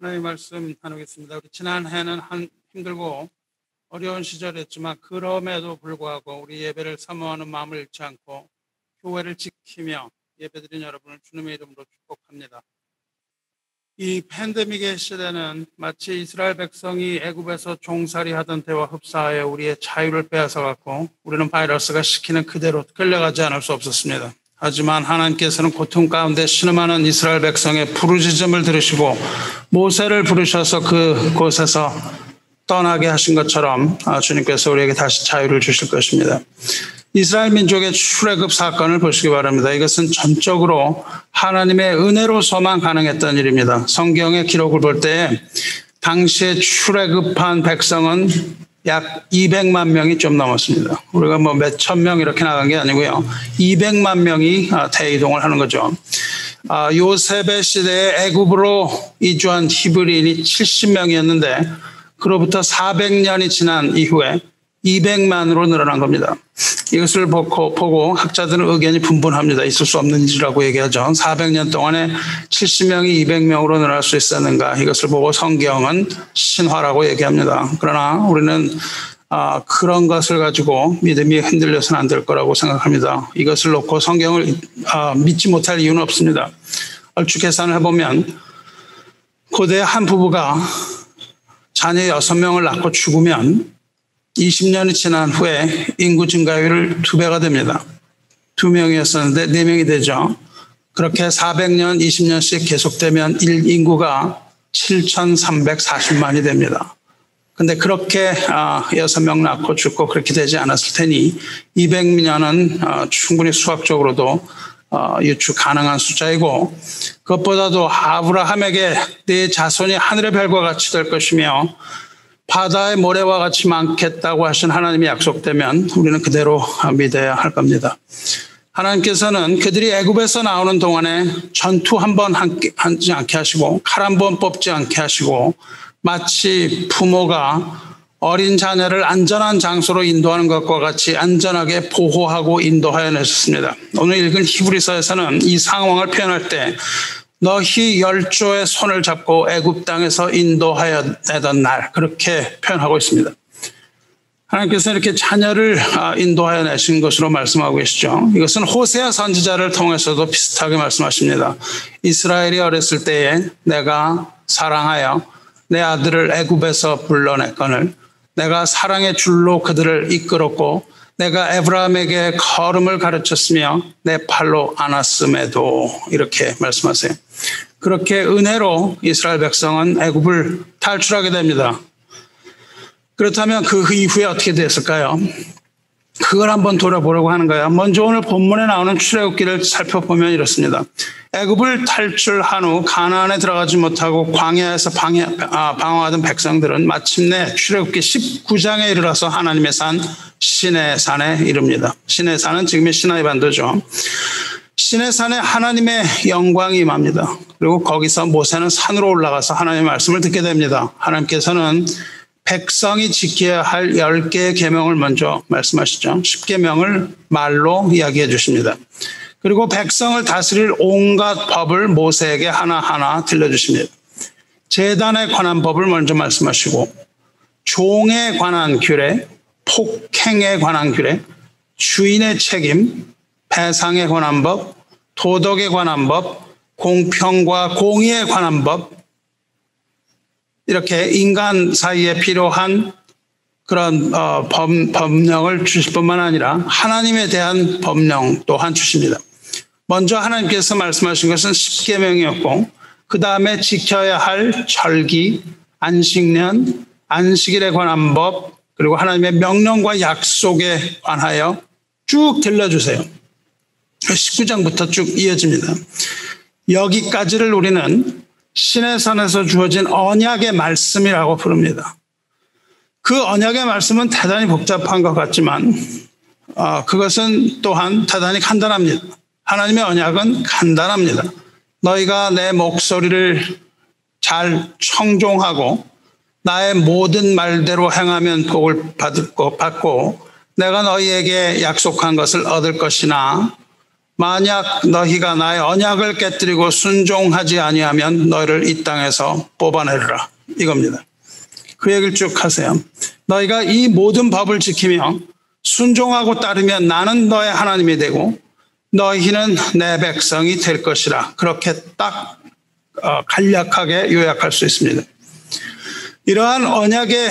하나님의 말씀 나누겠습니다. 우리 지난 해는 힘들고 어려운 시절이었지만 그럼에도 불구하고 우리 예배를 사모하는 마음을 잃지 않고 교회를 지키며 예배드린 여러분을 주님의 이름으로 축복합니다. 이 팬데믹의 시대는 마치 이스라엘 백성이 애굽에서 종살이 하던 때와 흡사하여 우리의 자유를 빼앗아갔고 우리는 바이러스가 시키는 그대로 끌려가지 않을 수 없었습니다. 하지만 하나님께서는 고통 가운데 신음하는 이스라엘 백성의 부르짖음을 들으시고 모세를 부르셔서 그곳에서 떠나게 하신 것처럼 주님께서 우리에게 다시 자유를 주실 것입니다. 이스라엘 민족의 출애굽 사건을 보시기 바랍니다. 이것은 전적으로 하나님의 은혜로서만 가능했던 일입니다. 성경의 기록을 볼 때 당시에 출애굽한 백성은 약 200만 명이 좀 넘었습니다. 우리가 뭐 몇천 명 이렇게 나간 게 아니고요. 200만 명이 대이동을 하는 거죠. 요셉의 시대에 애굽으로 이주한 히브리인이 70명이었는데 그로부터 400년이 지난 이후에 200만으로 늘어난 겁니다. 이것을 보고 학자들은 의견이 분분합니다. 있을 수 없는 일이라고 얘기하죠. 400년 동안에 70명이 200명으로 늘어날 수 있었는가? 이것을 보고 성경은 신화라고 얘기합니다. 그러나 우리는 그런 것을 가지고 믿음이 흔들려서는 안 될 거라고 생각합니다. 이것을 놓고 성경을 믿지 못할 이유는 없습니다. 얼추 계산을 해보면 고대 한 부부가 자녀 6명을 낳고 죽으면 20년이 지난 후에 인구 증가율을 2배가 됩니다. 2명이었었는데 4명이 되죠. 그렇게 400년, 20년씩 계속되면 인구가 7,340만이 됩니다. 근데 그렇게 6명 낳고 죽고 그렇게 되지 않았을 테니 200년은 충분히 수학적으로도 유추 가능한 숫자이고 그것보다도 아브라함에게 네 자손이 하늘의 별과 같이 될 것이며 바다의 모래와 같이 많겠다고 하신 하나님이 약속되면 우리는 그대로 믿어야 할 겁니다. 하나님께서는 그들이 애굽에서 나오는 동안에 전투 한 번 하지 않게 하시고 칼 한 번 뽑지 않게 하시고 마치 부모가 어린 자녀를 안전한 장소로 인도하는 것과 같이 안전하게 보호하고 인도하여 내셨습니다. 오늘 읽은 히브리서에서는 이 상황을 표현할 때 너희 열조의 손을 잡고 애굽 땅에서 인도하여 내던 날 그렇게 표현하고 있습니다. 하나님께서 이렇게 자녀를 인도하여 내신 것으로 말씀하고 계시죠. 이것은 호세아 선지자를 통해서도 비슷하게 말씀하십니다. 이스라엘이 어렸을 때에 내가 사랑하여 내 아들을 애굽에서 불러냈거늘 내가 사랑의 줄로 그들을 이끌었고 내가 에브라임에게 걸음을 가르쳤으며 내 팔로 안았음에도 이렇게 말씀하세요. 그렇게 은혜로 이스라엘 백성은 애굽을 탈출하게 됩니다. 그렇다면 그 이후에 어떻게 됐을까요? 그걸 한번 돌아보려고 하는 거예요. 먼저 오늘 본문에 나오는 출애굽기를 살펴보면 이렇습니다. 애굽을 탈출한 후 가나안에 들어가지 못하고 광야에서 방황하던 백성들은 마침내 출애굽기 19장에 이르러서 하나님의 산 시내산에 이릅니다. 시내산은 지금의 시나이 반도죠. 시내산에 하나님의 영광이 임합니다. 그리고 거기서 모세는 산으로 올라가서 하나님의 말씀을 듣게 됩니다. 하나님께서는 백성이 지켜야 할 10개의 계명을 먼저 말씀하시죠. 10계명을 말로 이야기해 주십니다. 그리고 백성을 다스릴 온갖 법을 모세에게 하나하나 들려주십니다. 제단에 관한 법을 먼저 말씀하시고 종에 관한 규례, 폭행에 관한 규례, 주인의 책임, 배상에 관한 법, 도덕에 관한 법, 공평과 공의에 관한 법, 이렇게 인간 사이에 필요한 그런 법령을 주실 뿐만 아니라 하나님에 대한 법령 또한 주십니다. 먼저 하나님께서 말씀하신 것은 10계명이었고 그 다음에 지켜야 할 절기, 안식년, 안식일에 관한 법 그리고 하나님의 명령과 약속에 관하여 쭉 들려주세요. 19장부터 쭉 이어집니다. 여기까지를 우리는 시내산에서 주어진 언약의 말씀이라고 부릅니다. 그 언약의 말씀은 대단히 복잡한 것 같지만 그것은 또한 대단히 간단합니다. 하나님의 언약은 간단합니다. 너희가 내 목소리를 잘 청종하고 나의 모든 말대로 행하면 복을 받고 내가 너희에게 약속한 것을 얻을 것이나 만약 너희가 나의 언약을 깨뜨리고 순종하지 아니하면 너희를 이 땅에서 뽑아내리라. 이겁니다. 그 얘기를 쭉 하세요. 너희가 이 모든 법을 지키며 순종하고 따르면 나는 너의 하나님이 되고 너희는 내 백성이 될 것이라. 그렇게 딱 간략하게 요약할 수 있습니다. 이러한 언약의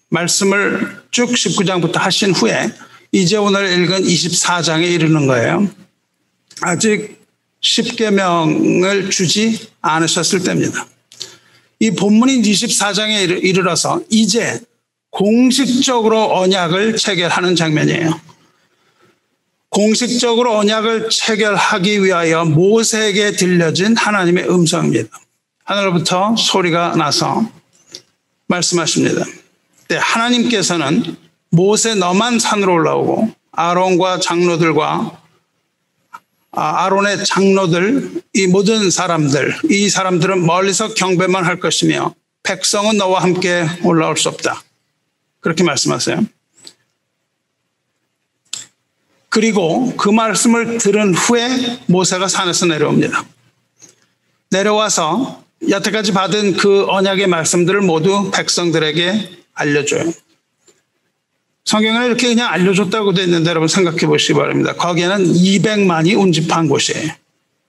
말씀을 쭉 19장부터 하신 후에 이제 오늘 읽은 24장에 이르는 거예요. 아직 10계명을 주지 않으셨을 때입니다. 이 본문인 24장에 이르러서 이제 공식적으로 언약을 체결하는 장면이에요. 공식적으로 언약을 체결하기 위하여 모세에게 들려진 하나님의 음성입니다. 하늘로부터 소리가 나서 말씀하십니다. 네, 하나님께서는 모세 너만 산으로 올라오고 아론과 장로들과 아론의 장로들, 이 모든 사람들, 이 사람들은 멀리서 경배만 할 것이며 백성은 너와 함께 올라올 수 없다. 그렇게 말씀하세요. 그리고 그 말씀을 들은 후에 모세가 산에서 내려옵니다. 내려와서 여태까지 받은 그 언약의 말씀들을 모두 백성들에게 알려줘요. 성경에 이렇게 그냥 알려줬다고 되어 있는데 여러분 생각해 보시기 바랍니다. 거기에는 200만이 운집한 곳이에요.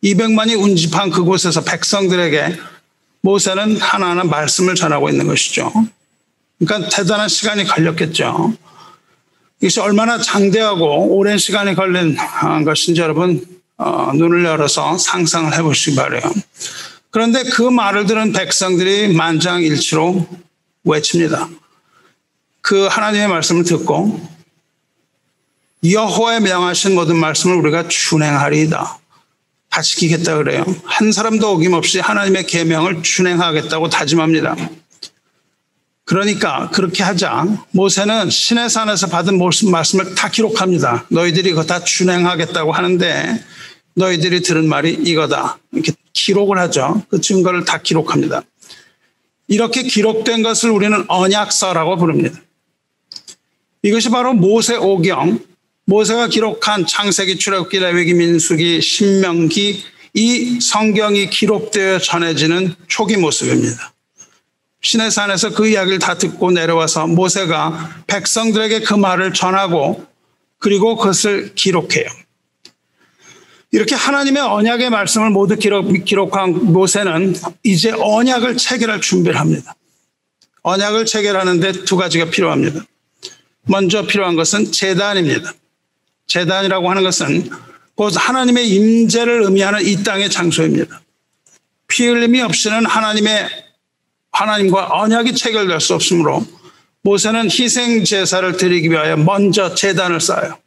200만이 운집한 그곳에서 백성들에게 모세는 하나하나 말씀을 전하고 있는 것이죠. 그러니까 대단한 시간이 걸렸겠죠. 이것이 얼마나 장대하고 오랜 시간이 걸린 것인지 여러분 눈을 열어서 상상을 해보시기 바라요. 그런데 그 말을 들은 백성들이 만장일치로 외칩니다. 그 하나님의 말씀을 듣고 여호와의 명하신 모든 말씀을 우리가 준행하리이다. 다 지키겠다 그래요. 한 사람도 어김없이 하나님의 계명을 준행하겠다고 다짐합니다. 그러니까 그렇게 하자 모세는 시내산에서 받은 말씀을 다 기록합니다. 너희들이 그거 다 준행하겠다고 하는데 너희들이 들은 말이 이거다. 이렇게 기록을 하죠. 그 증거를 다 기록합니다. 이렇게 기록된 것을 우리는 언약서라고 부릅니다. 이것이 바로 모세오경, 모세가 기록한 창세기, 출애굽기, 레위기, 민수기, 신명기 이 성경이 기록되어 전해지는 초기 모습입니다. 시내산에서 그 이야기를 다 듣고 내려와서 모세가 백성들에게 그 말을 전하고 그리고 그것을 기록해요. 이렇게 하나님의 언약의 말씀을 모두 기록한 모세는 이제 언약을 체결할 준비를 합니다. 언약을 체결하는데 두 가지가 필요합니다. 먼저 필요한 것은 제단입니다. 제단이라고 하는 것은 곧 하나님의 임재를 의미하는 이 땅의 장소입니다. 피 흘림이 없이는 하나님과 언약이 체결될 수 없으므로 모세는 희생 제사를 드리기 위하여 먼저 제단을 쌓아요.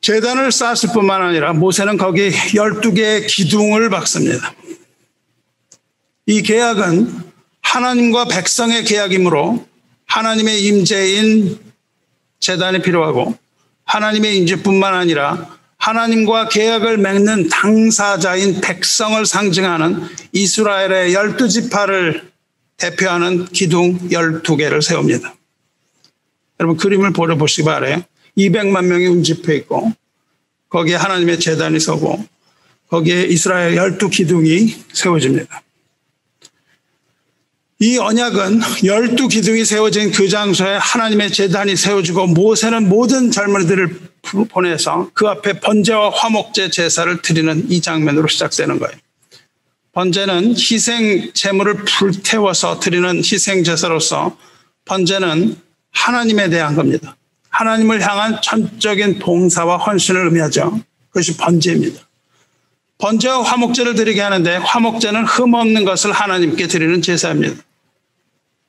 제단을 쌓았을 뿐만 아니라 모세는 거기 12개의 기둥을 박습니다. 이 계약은 하나님과 백성의 계약이므로 하나님의 임재인 제단이 필요하고 하나님의 임재뿐만 아니라 하나님과 계약을 맺는 당사자인 백성을 상징하는 이스라엘의 12지파를 대표하는 기둥 12개를 세웁니다. 여러분 그림을 보시기 바라요. 200만 명이 운집해 있고 거기에 하나님의 제단이 서고 거기에 이스라엘 12기둥이 세워집니다. 이 언약은 12기둥이 세워진 그 장소에 하나님의 제단이 세워지고 모세는 모든 젊은이들을 보내서 그 앞에 번제와 화목제 제사를 드리는 이 장면으로 시작되는 거예요. 번제는 희생 제물을 불태워서 드리는 희생 제사로서 번제는 하나님에 대한 겁니다. 하나님을 향한 전적인 봉사와 헌신을 의미하죠. 그것이 번제입니다. 번제와 화목제를 드리게 하는데 화목제는 흠없는 것을 하나님께 드리는 제사입니다.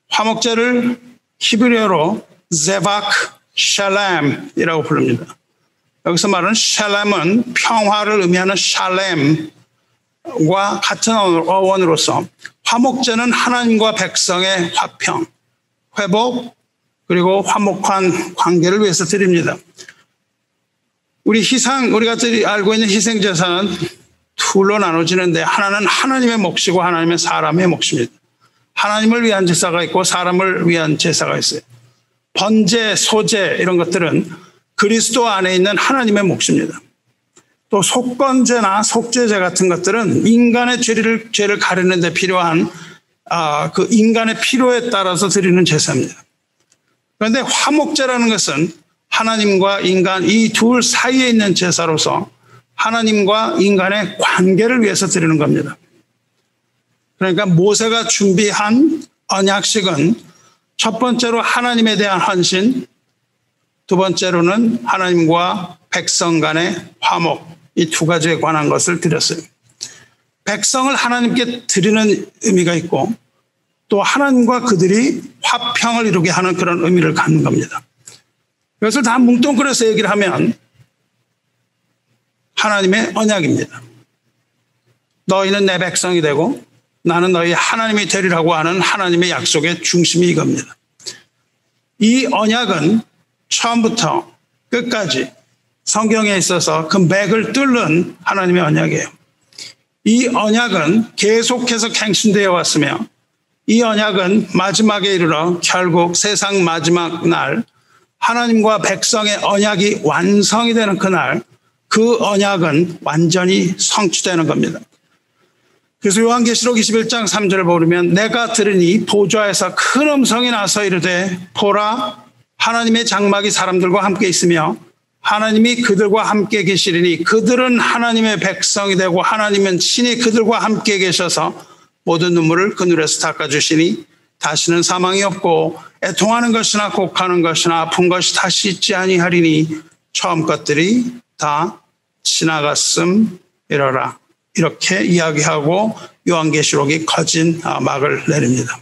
화목제를 히브리어로 제바크 샬렘이라고 부릅니다. 여기서 말하는 샬렘은 평화를 의미하는 샬렘과 같은 어원으로서 화목제는 하나님과 백성의 화평, 회복, 그리고 화목한 관계를 위해서 드립니다. 우리가 알고 있는 희생제사는 둘로 나눠지는데 하나는 하나님의 몫이고 하나님은 사람의 몫입니다. 하나님을 위한 제사가 있고 사람을 위한 제사가 있어요. 번제, 소제 이런 것들은 그리스도 안에 있는 하나님의 몫입니다. 또 속건제나 속죄제 같은 것들은 인간의 죄를 가리는 데 필요한 그 인간의 필요에 따라서 드리는 제사입니다. 그런데 화목제라는 것은 하나님과 인간 이 둘 사이에 있는 제사로서 하나님과 인간의 관계를 위해서 드리는 겁니다. 그러니까 모세가 준비한 언약식은 첫 번째로 하나님에 대한 헌신, 두 번째로는 하나님과 백성 간의 화목, 이 두 가지에 관한 것을 드렸어요. 백성을 하나님께 드리는 의미가 있고 또 하나님과 그들이 화평을 이루게 하는 그런 의미를 갖는 겁니다. 이것을 다 뭉뚱그려서 얘기를 하면 하나님의 언약입니다. 너희는 내 백성이 되고 나는 너희 하나님이 되리라고 하는 하나님의 약속의 중심이 이겁니다. 이 언약은 처음부터 끝까지 성경에 있어서 그 맥을 뚫는 하나님의 언약이에요. 이 언약은 계속해서 갱신되어 왔으며 이 언약은 마지막에 이르러 결국 세상 마지막 날 하나님과 백성의 언약이 완성이 되는 그날 그 언약은 완전히 성취되는 겁니다. 그래서 요한계시록 21장 3절을 보면 내가 들으니 보좌에서 큰 음성이 나서 이르되 보라 하나님의 장막이 사람들과 함께 있으며 하나님이 그들과 함께 계시리니 그들은 하나님의 백성이 되고 하나님은 친히 그들과 함께 계셔서 모든 눈물을 그 눈에서 닦아주시니 다시는 사망이 없고 애통하는 것이나 곡하는 것이나 아픈 것이 다시 있지 아니하리니 처음 것들이 다 지나갔음이러라. 이렇게 이야기하고 요한계시록이 거진 막을 내립니다.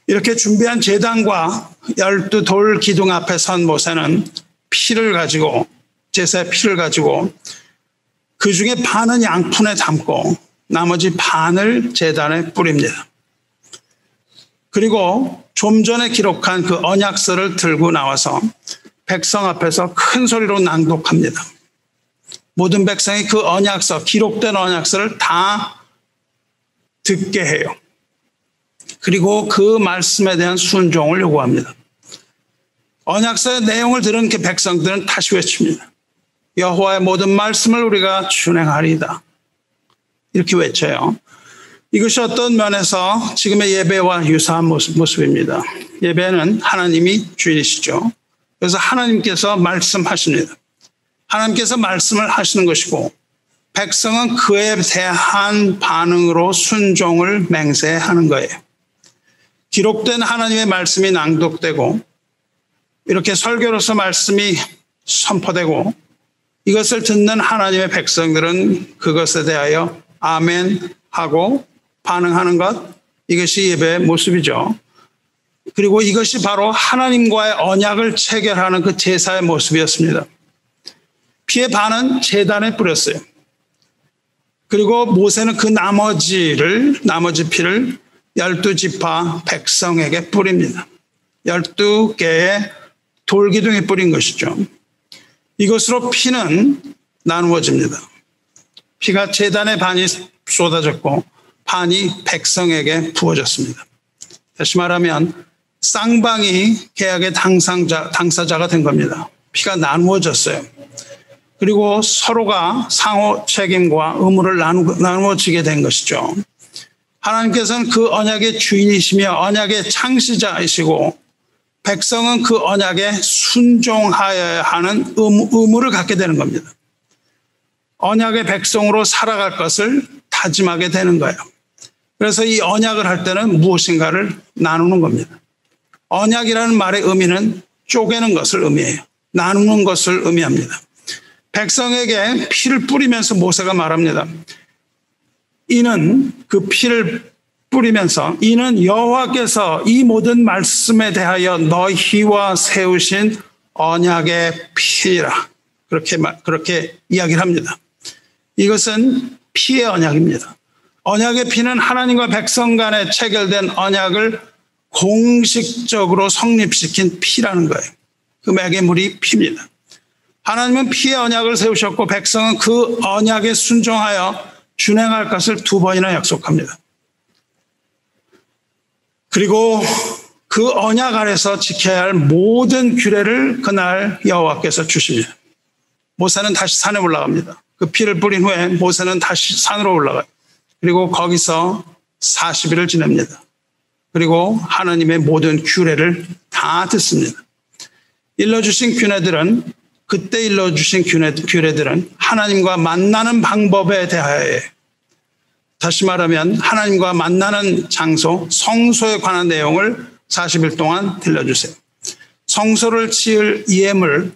이렇게 준비한 제단과 12돌 기둥 앞에 선 모세는 피를 가지고 제사의 피를 가지고 그 중에 반은 양푼에 담고 나머지 반을 제단에 뿌립니다. 그리고 좀 전에 기록한 그 언약서를 들고 나와서 백성 앞에서 큰 소리로 낭독합니다. 모든 백성이 그 언약서, 기록된 언약서를 다 듣게 해요. 그리고 그 말씀에 대한 순종을 요구합니다. 언약서의 내용을 들은 그 백성들은 다시 외칩니다. 여호와의 모든 말씀을 우리가 준행하리이다. 이렇게 외쳐요. 이것이 어떤 면에서 지금의 예배와 유사한 모습입니다. 예배는 하나님이 주인이시죠. 그래서 하나님께서 말씀하십니다. 하나님께서 말씀을 하시는 것이고 백성은 그에 대한 반응으로 순종을 맹세하는 거예요. 기록된 하나님의 말씀이 낭독되고 이렇게 설교로서 말씀이 선포되고 이것을 듣는 하나님의 백성들은 그것에 대하여 아멘 하고 반응하는 것, 이것이 예배의 모습이죠. 그리고 이것이 바로 하나님과의 언약을 체결하는 그 제사의 모습이었습니다. 피의 반은 제단에 뿌렸어요. 그리고 모세는 그 나머지 피를 12지파 백성에게 뿌립니다. 12개의 돌기둥에 뿌린 것이죠. 이것으로 피는 나누어집니다. 피가 제단에 반이 쏟아졌고 반이 백성에게 부어졌습니다. 다시 말하면 쌍방이 계약의 당사자가 된 겁니다. 피가 나누어졌어요. 그리고 서로가 상호 책임과 의무를 나누어지게 된 것이죠. 하나님께서는 그 언약의 주인이시며 언약의 창시자이시고 백성은 그 언약에 순종하여야 하는 의무를 갖게 되는 겁니다. 언약의 백성으로 살아갈 것을 다짐하게 되는 거예요. 그래서 이 언약을 할 때는 무엇인가를 나누는 겁니다. 언약이라는 말의 의미는 쪼개는 것을 의미해요. 나누는 것을 의미합니다. 백성에게 피를 뿌리면서 모세가 말합니다. 이는 그 피를 뿌리면서 이는 여호와께서 이 모든 말씀에 대하여 너희와 세우신 언약의 피라. 그렇게 이야기를 합니다. 이것은 피의 언약입니다. 언약의 피는 하나님과 백성 간에 체결된 언약을 공식적으로 성립시킨 피라는 거예요. 그 맥의 물이 피입니다. 하나님은 피의 언약을 세우셨고 백성은 그 언약에 순종하여 준행할 것을 2번이나 약속합니다. 그리고 그 언약 아래서 지켜야 할 모든 규례를 그날 여호와께서 주십니다. 모세는 다시 산에 올라갑니다. 그 피를 뿌린 후에 모세는 다시 산으로 올라가요. 그리고 거기서 40일을 지냅니다. 그리고 하나님의 모든 규례를 다 듣습니다. 일러주신 규례들은 그때 일러주신 규례들은 하나님과 만나는 방법에 대하여, 다시 말하면 하나님과 만나는 장소, 성소에 관한 내용을 40일 동안 들려주세요. 성소를 지을 예물,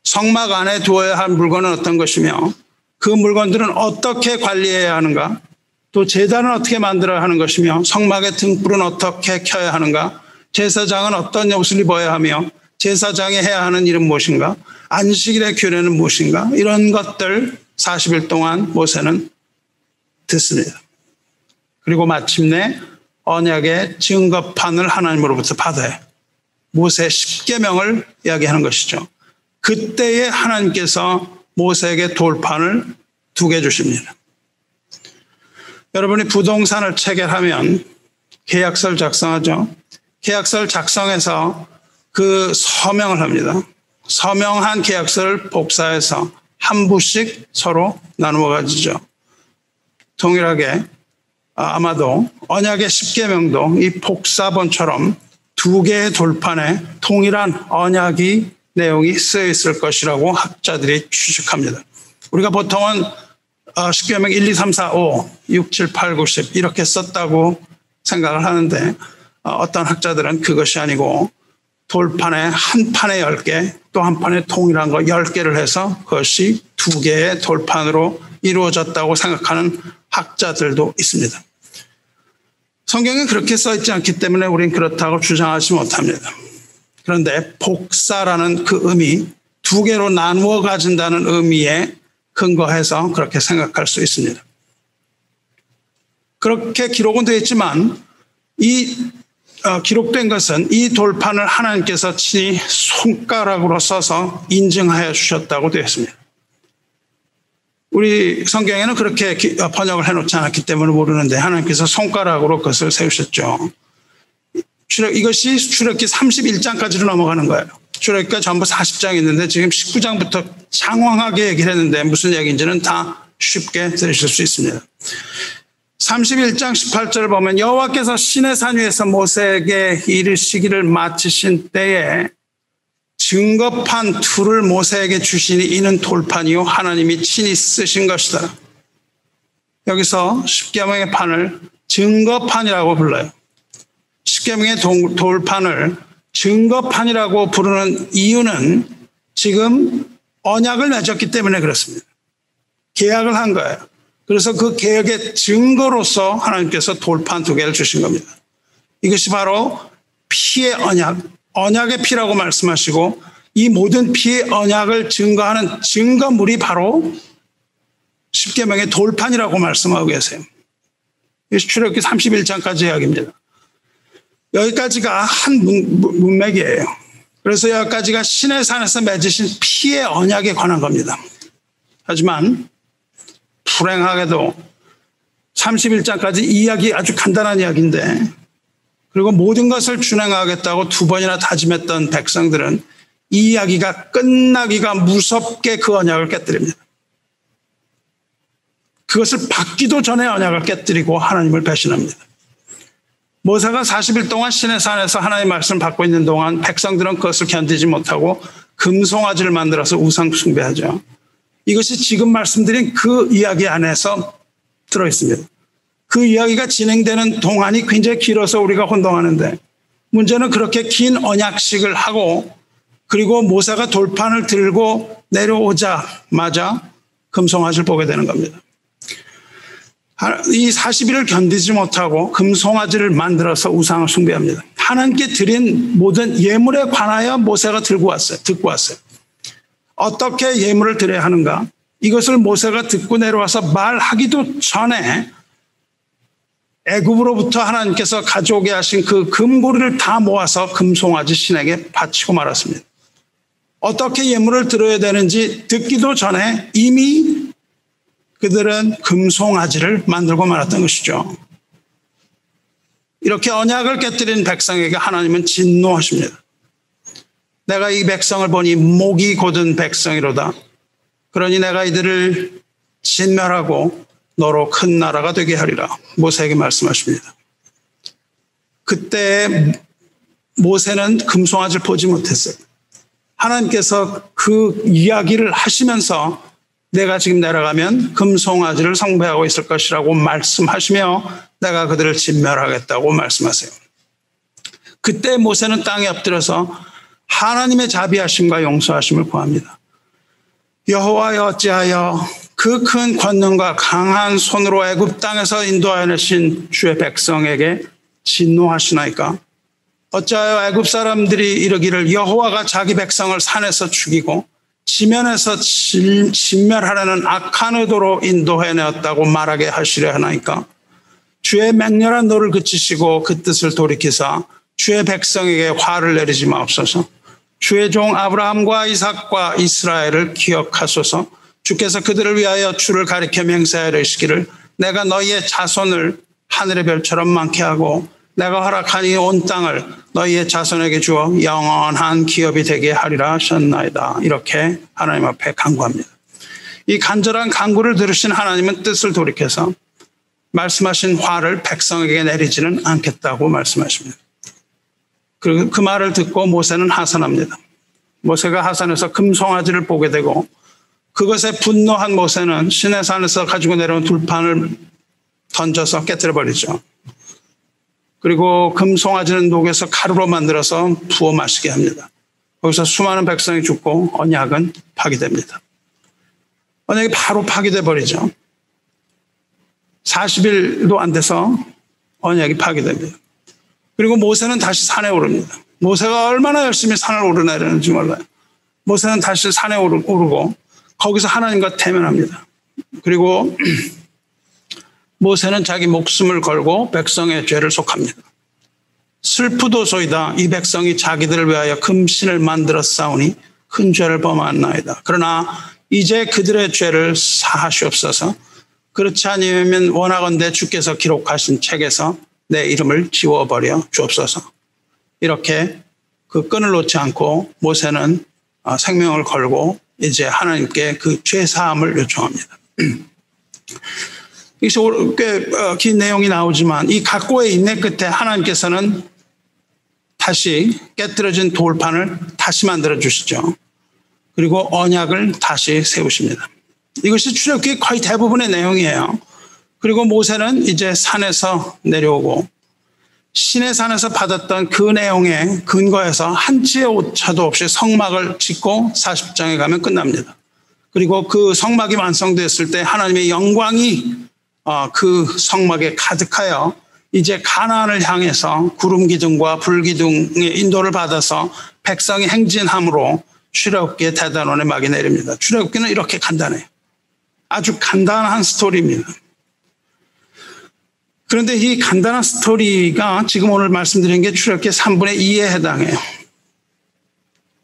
성막 안에 두어야 할 물건은 어떤 것이며 그 물건들은 어떻게 관리해야 하는가, 또 제단은 어떻게 만들어야 하는 것이며 성막의 등불은 어떻게 켜야 하는가, 제사장은 어떤 옷을 입어야 하며 제사장이 해야 하는 일은 무엇인가, 안식일의 규례는 무엇인가, 이런 것들 40일 동안 모세는 듣습니다. 그리고 마침내 언약의 증거판을 하나님으로부터 받아요. 모세의 10계명을 이야기하는 것이죠. 그때에 하나님께서 모세에게 돌판을 2개 주십니다. 여러분이 부동산을 체결하면 계약서를 작성하죠. 계약서를 작성해서 그 서명을 합니다. 서명한 계약서를 복사해서 한 부씩 서로 나누어 가지죠. 동일하게 아마도 언약의 10계명도 이 복사본처럼 2개의 돌판에 동일한 언약이 내용이 쓰여 있을 것이라고 학자들이 추측합니다. 우리가 보통은 10계명 1, 2, 3, 4, 5, 6, 7, 8, 9, 10 이렇게 썼다고 생각을 하는데 어떤 학자들은 그것이 아니고 돌판에 한 판에 10개, 또 한 판에 동일한 거 10개를 해서 그것이 2개의 돌판으로 이루어졌다고 생각하는 학자들도 있습니다. 성경에 그렇게 써 있지 않기 때문에 우린 그렇다고 주장하지 못합니다. 그런데 복사라는 그 의미, 2개로 나누어 가진다는 의미에 근거해서 그렇게 생각할 수 있습니다. 그렇게 기록은 되어 있지만 이 기록된 것은 이 돌판을 하나님께서 친히 손가락으로 써서 인증하여 주셨다고 되어 있습니다. 우리 성경에는 그렇게 번역을 해놓지 않았기 때문에 모르는데 하나님께서 손가락으로 그것을 세우셨죠. 이것이 출애굽기 31장까지로 넘어가는 거예요. 출애굽기가 전부 40장 있는데 지금 19장부터 장황하게 얘기를 했는데 무슨 얘기인지는 다 쉽게 들으실 수 있습니다. 31장 18절을 보면 여호와께서 시내산 위에서 모세에게 이르시기를 마치신 때에 증거판 2를 모세에게 주시니 이는 돌판이요 하나님이 친히 쓰신 것이다. 여기서 십계명의 판을 증거판이라고 불러요. 십계명의 돌판을 증거판이라고 부르는 이유는 지금 언약을 맺었기 때문에 그렇습니다. 계약을 한 거예요. 그래서 그 계약의 증거로서 하나님께서 돌판 2개를 주신 겁니다. 이것이 바로 피의 언약, 언약의 피라고 말씀하시고 이 모든 피의 언약을 증거하는 증거물이 바로 십계명의 돌판이라고 말씀하고 계세요. 출애굽기 31장까지 이야기입니다. 여기까지가 한 문맥이에요. 그래서 여기까지가 시내산에서 맺으신 피의 언약에 관한 겁니다. 하지만 불행하게도 31장까지 이 이야기 아주 간단한 이야기인데 그리고 모든 것을 준행하겠다고 2번이나 다짐했던 백성들은 이 이야기가 끝나기가 무섭게 그 언약을 깨뜨립니다. 그것을 받기도 전에 언약을 깨뜨리고 하나님을 배신합니다. 모세가 40일 동안 시내산에서 하나님의 말씀을 받고 있는 동안 백성들은 그것을 견디지 못하고 금송아지를 만들어서 우상 숭배하죠. 이것이 지금 말씀드린 그 이야기 안에서 들어있습니다. 그 이야기가 진행되는 동안이 굉장히 길어서 우리가 혼동하는데 문제는 그렇게 긴 언약식을 하고 그리고 모세가 돌판을 들고 내려오자마자 금송아지를 보게 되는 겁니다. 이 40일을 견디지 못하고 금송아지를 만들어서 우상을 숭배합니다. 하나님께 드린 모든 예물에 관하여 모세가 듣고 왔어요. 어떻게 예물을 드려야 하는가? 이것을 모세가 듣고 내려와서 말하기도 전에 애굽으로부터 하나님께서 가져오게 하신 그 금고리를 다 모아서 금송아지 신에게 바치고 말았습니다. 어떻게 예물을 드려야 되는지 듣기도 전에 이미 그들은 금송아지를 만들고 말았던 것이죠. 이렇게 언약을 깨뜨린 백성에게 하나님은 진노하십니다. 내가 이 백성을 보니 목이 곧은 백성이로다. 그러니 내가 이들을 진멸하고 너로 큰 나라가 되게 하리라. 모세에게 말씀하십니다. 그때 모세는 금송아지를 보지 못했어요. 하나님께서 그 이야기를 하시면서 내가 지금 내려가면 금송아지를 숭배하고 있을 것이라고 말씀하시며 내가 그들을 진멸하겠다고 말씀하세요. 그때 모세는 땅에 엎드려서 하나님의 자비하심과 용서하심을 구합니다. 여호와여 어찌하여 그 큰 권능과 강한 손으로 애굽 땅에서 인도하여 내신 주의 백성에게 진노하시나이까? 어찌하여 애굽 사람들이 이르기를 여호와가 자기 백성을 산에서 죽이고 지면에서 진멸하려는 악한 의도로 인도해내었다고 말하게 하시려 하나이까? 주의 맹렬한 노를 그치시고 그 뜻을 돌이키사 주의 백성에게 화를 내리지 마옵소서. 주의 종 아브라함과 이삭과 이스라엘을 기억하소서. 주께서 그들을 위하여 주를 가리켜 맹세하여 이르시기를 내가 너희의 자손을 하늘의 별처럼 많게 하고 내가 허락하니 온 땅을 너희의 자손에게 주어 영원한 기업이 되게 하리라 하셨나이다. 이렇게 하나님 앞에 간구합니다. 이 간절한 간구를 들으신 하나님은 뜻을 돌이켜서 말씀하신 화를 백성에게 내리지는 않겠다고 말씀하십니다. 그 말을 듣고 모세는 하산합니다. 모세가 하산해서 금송아지를 보게 되고 그것에 분노한 모세는 시내산에서 가지고 내려온 둘판을 던져서 깨뜨려 버리죠. 그리고 금송아지는 녹여서 가루로 만들어서 부어 마시게 합니다. 거기서 수많은 백성이 죽고 언약은 파기됩니다. 언약이 바로 파기돼 버리죠. 40일도 안 돼서 언약이 파기됩니다. 그리고 모세는 다시 산에 오릅니다. 모세가 얼마나 열심히 산을 오르내리는지 몰라요. 모세는 다시 산에 오르고 거기서 하나님과 대면합니다. 그리고 모세는 자기 목숨을 걸고 백성의 죄를 속합니다. 슬프도소이다. 이 백성이 자기들을 위하여 금신을 만들어 싸우니 큰 죄를 범하나이다. 그러나 이제 그들의 죄를 사하시옵소서. 그렇지 않으면 원하건대 주께서 기록하신 책에서 내 이름을 지워버려 주옵소서. 이렇게 그 끈을 놓지 않고 모세는 생명을 걸고 이제 하나님께 그 죄사함을 요청합니다. 꽤 긴 내용이 나오지만 이 각고의 인내 끝에 하나님께서는 다시 깨뜨려진 돌판을 다시 만들어 주시죠. 그리고 언약을 다시 세우십니다. 이것이 출애굽기 거의 대부분의 내용이에요. 그리고 모세는 이제 산에서 내려오고 시내산에서 받았던 그 내용에 근거해서 한 치의 오차도 없이 성막을 짓고 40장에 가면 끝납니다. 그리고 그 성막이 완성됐을 때 하나님의 영광이 그 성막에 가득하여 이제 가나안을 향해서 구름 기둥과 불 기둥의 인도를 받아서 백성이 행진함으로 출애굽기의 대단원의 막이 내립니다. 출애굽기는 이렇게 간단해요. 아주 간단한 스토리입니다. 그런데 이 간단한 스토리가 지금 오늘 말씀드린 게 출애굽기 3분의 2에 해당해요.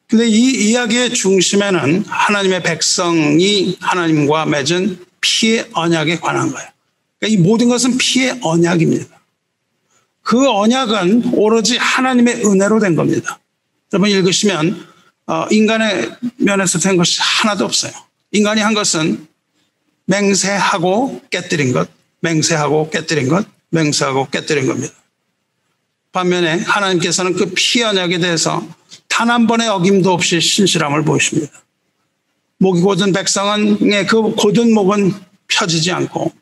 근데 이 이야기의 중심에는 하나님의 백성이 하나님과 맺은 피의 언약에 관한 거예요. 그러니까 이 모든 것은 피의 언약입니다. 그 언약은 오로지 하나님의 은혜로 된 겁니다. 여러분 읽으시면 인간의 면에서 된 것이 하나도 없어요. 인간이 한 것은 맹세하고 깨뜨린 것, 맹세하고 깨뜨린 것, 맹세하고 깨뜨린 겁니다. 반면에 하나님께서는 그 피 언약에 대해서 단 한 번의 어김도 없이 신실함을 보이십니다. 목이 곧은 백성의 그 곧은 목은 펴지지 않고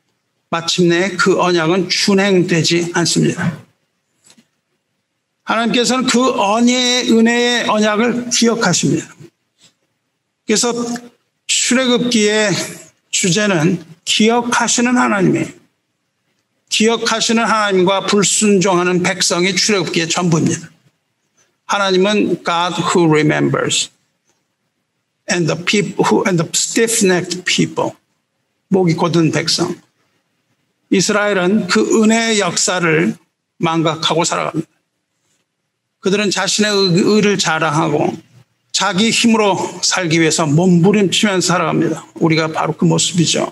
마침내 그 언약은 준행되지 않습니다. 하나님께서는 그 은혜의 언약을 기억하십니다. 그래서 출애굽기의 주제는 기억하시는 하나님이에요. 기억하시는 하나님과 불순종하는 백성이 출애굽기의 전부입니다. 하나님은 God who remembers and the stiff-necked people. 목이 곧은 백성. 이스라엘은 그 은혜의 역사를 망각하고 살아갑니다. 그들은 자신의 의를 자랑하고 자기 힘으로 살기 위해서 몸부림치면서 살아갑니다. 우리가 바로 그 모습이죠.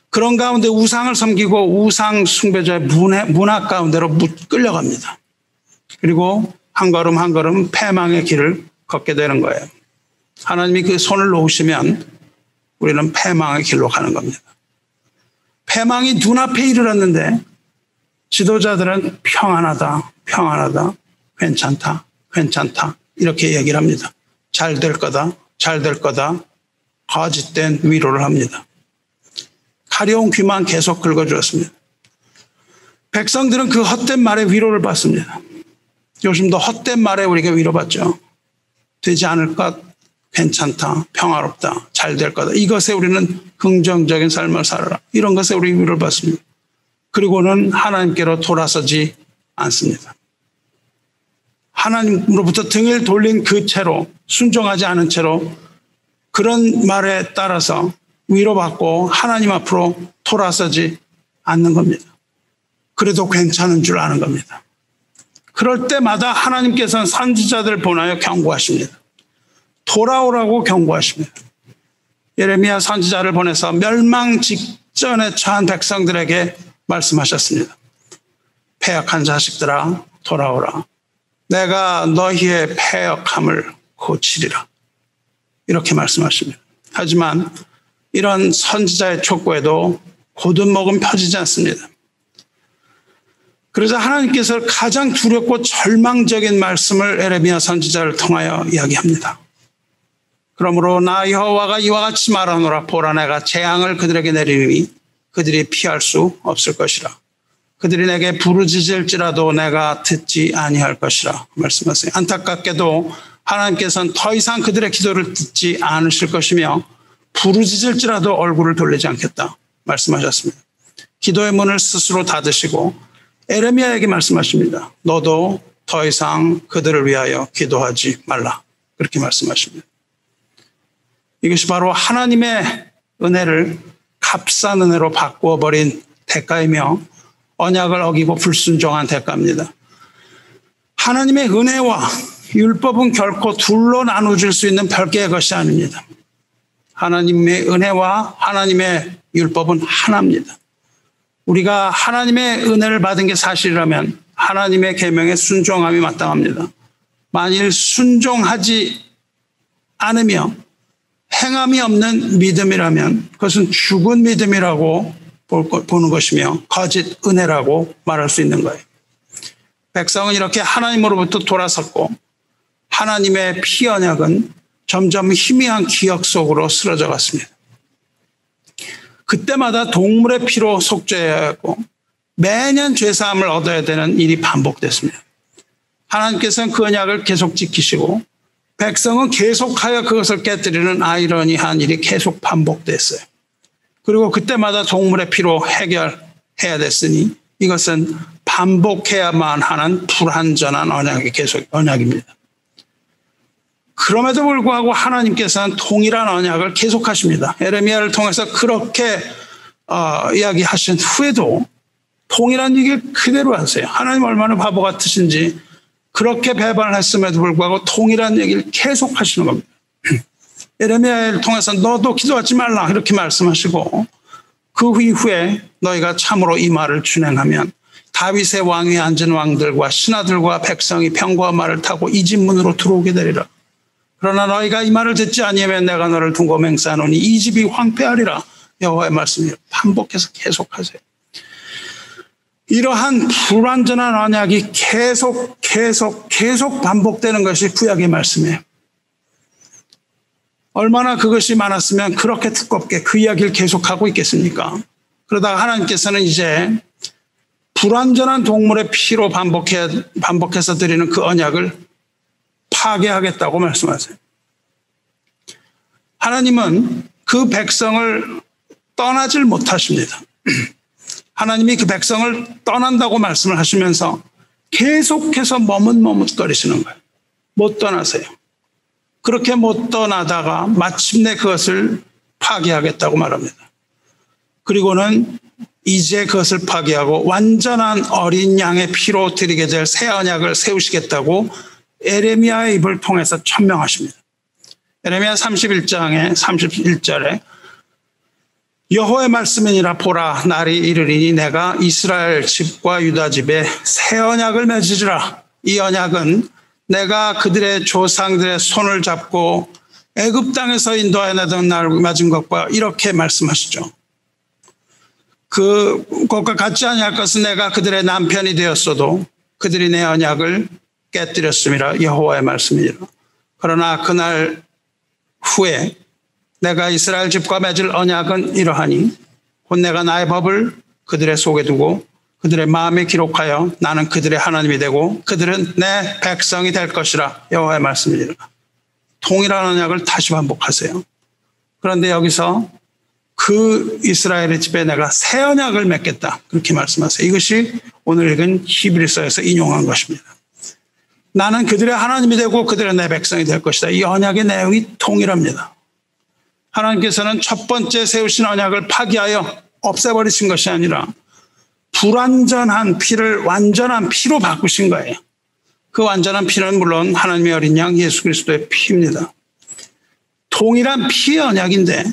그런 가운데 우상을 섬기고 우상 숭배자의 문화 가운데로 끌려갑니다. 그리고 한 걸음 한 걸음 패망의 길을 걷게 되는 거예요. 하나님이 그 손을 놓으시면 우리는 패망의 길로 가는 겁니다. 패망이 눈앞에 이르렀는데 지도자들은 평안하다, 평안하다, 괜찮다, 괜찮다 이렇게 얘기를 합니다. 잘 될 거다, 잘 될 거다 거짓된 위로를 합니다. 가려운 귀만 계속 긁어주었습니다. 백성들은 그 헛된 말에 위로를 받습니다. 요즘도 헛된 말에 우리가 위로받죠. 되지 않을 것, 괜찮다, 평화롭다, 잘 될 거다. 이것에 우리는 긍정적인 삶을 살아라. 이런 것에 우리 위로를 받습니다. 그리고는 하나님께로 돌아서지 않습니다. 하나님으로부터 등을 돌린 그 채로, 순종하지 않은 채로 그런 말에 따라서 위로받고 하나님 앞으로 돌아서지 않는 겁니다. 그래도 괜찮은 줄 아는 겁니다. 그럴 때마다 하나님께서는 선지자들을 보내어 경고하십니다. 돌아오라고 경고하십니다. 예레미야 선지자를 보내서 멸망 직전에 처한 백성들에게 말씀하셨습니다. 패역한 자식들아 돌아오라. 내가 너희의 패역함을 고치리라. 이렇게 말씀하십니다. 하지만 이런 선지자의 촉구에도 고든 목은 펴지지 않습니다. 그래서 하나님께서 가장 두렵고 절망적인 말씀을 에레미야 선지자를 통하여 이야기합니다. 그러므로 나 여호와가 이와 같이 말하노라. 보라 내가 재앙을 그들에게 내리니 그들이 피할 수 없을 것이라. 그들이 내게 부르짖을지라도 내가 듣지 아니할 것이라 말씀하세요. 안타깝게도 하나님께서는 더 이상 그들의 기도를 듣지 않으실 것이며 부르짖을지라도 얼굴을 돌리지 않겠다 말씀하셨습니다. 기도의 문을 스스로 닫으시고 에레미야에게 말씀하십니다. 너도 더 이상 그들을 위하여 기도하지 말라. 그렇게 말씀하십니다. 이것이 바로 하나님의 은혜를 값싼 은혜로 바꾸어 버린 대가이며 언약을 어기고 불순종한 대가입니다. 하나님의 은혜와 율법은 결코 둘로 나누어질 수 있는 별개의 것이 아닙니다. 하나님의 은혜와 하나님의 율법은 하나입니다. 우리가 하나님의 은혜를 받은 게 사실이라면 하나님의 계명에 순종함이 마땅합니다. 만일 순종하지 않으며 행함이 없는 믿음이라면 그것은 죽은 믿음이라고 보는 것이며 거짓 은혜라고 말할 수 있는 거예요. 백성은 이렇게 하나님으로부터 돌아섰고 하나님의 피 언약은 점점 희미한 기억 속으로 쓰러져 갔습니다. 그때마다 동물의 피로 속죄해야 하고 매년 죄사함을 얻어야 되는 일이 반복됐습니다. 하나님께서는 그 언약을 계속 지키시고 백성은 계속하여 그것을 깨뜨리는 아이러니한 일이 계속 반복됐어요. 그리고 그때마다 동물의 피로 해결해야 됐으니 이것은 반복해야만 하는 불완전한 언약입니다. 그럼에도 불구하고 하나님께서는 동일한 언약을 계속하십니다. 에레미야를 통해서 그렇게 이야기하신 후에도 동일한 얘기를 그대로 하세요. 하나님 얼마나 바보 같으신지 그렇게 배반을 했음에도 불구하고 동일한 얘기를 계속 하시는 겁니다. 에레미야를 통해서 너도 기도하지 말라 이렇게 말씀하시고 그 이후에 너희가 참으로 이 말을 준행하면 다윗의 왕위에 앉은 왕들과 신하들과 백성이 병거와 말을 타고 이 집 문으로 들어오게 되리라. 그러나 너희가 이 말을 듣지 아니하면 내가 너를 둔고 맹세하노니 이 집이 황폐하리라. 여호와의 말씀이 반복해서 계속하세요. 이러한 불완전한 언약이 계속 반복되는 것이 구약의 말씀이에요. 얼마나 그것이 많았으면 그렇게 두껍게 그 이야기를 계속하고 있겠습니까? 그러다가 하나님께서는 이제 불완전한 동물의 피로 반복해서 드리는 그 언약을 파괴하겠다고 말씀하세요. 하나님은 그 백성을 떠나질 못하십니다. 하나님이 그 백성을 떠난다고 말씀을 하시면서 계속해서 머뭇머뭇거리시는 거예요. 못 떠나세요. 그렇게 못 떠나다가 마침내 그것을 파괴하겠다고 말합니다. 그리고는 이제 그것을 파괴하고 완전한 어린 양의 피로 드리게 될 새 언약을 세우시겠다고 에레미야의 입을 통해서 천명하십니다. 에레미야 31장의 31절에 여호와의 말씀이니라. 보라, 날이 이르리니 내가 이스라엘 집과 유다 집에 새 언약을 맺으리라. 이 언약은 내가 그들의 조상들의 손을 잡고 애굽 땅에서 인도하여 내던 날 맺은 것과 이렇게 말씀하시죠. 그것과 같지 아니할 것은 내가 그들의 남편이 되었어도 그들이 내 언약을 깨뜨렸음이라. 여호와의 말씀이니라. 그러나 그날 후에 내가 이스라엘 집과 맺을 언약은 이러하니 곧 내가 나의 법을 그들의 속에 두고 그들의 마음에 기록하여 나는 그들의 하나님이 되고 그들은 내 백성이 될 것이라. 여호와의 말씀이니라. 동일한 언약을 다시 반복하세요. 그런데 여기서 그 이스라엘의 집에 내가 새 언약을 맺겠다, 그렇게 말씀하세요. 이것이 오늘 읽은 히브리서에서 인용한 것입니다. 나는 그들의 하나님이 되고 그들은 내 백성이 될 것이다. 이 언약의 내용이 동일합니다. 하나님께서는 첫 번째 세우신 언약을 파기하여 없애버리신 것이 아니라 불완전한 피를 완전한 피로 바꾸신 거예요. 그 완전한 피는 물론 하나님의 어린 양 예수 그리스도의 피입니다. 동일한 피의 언약인데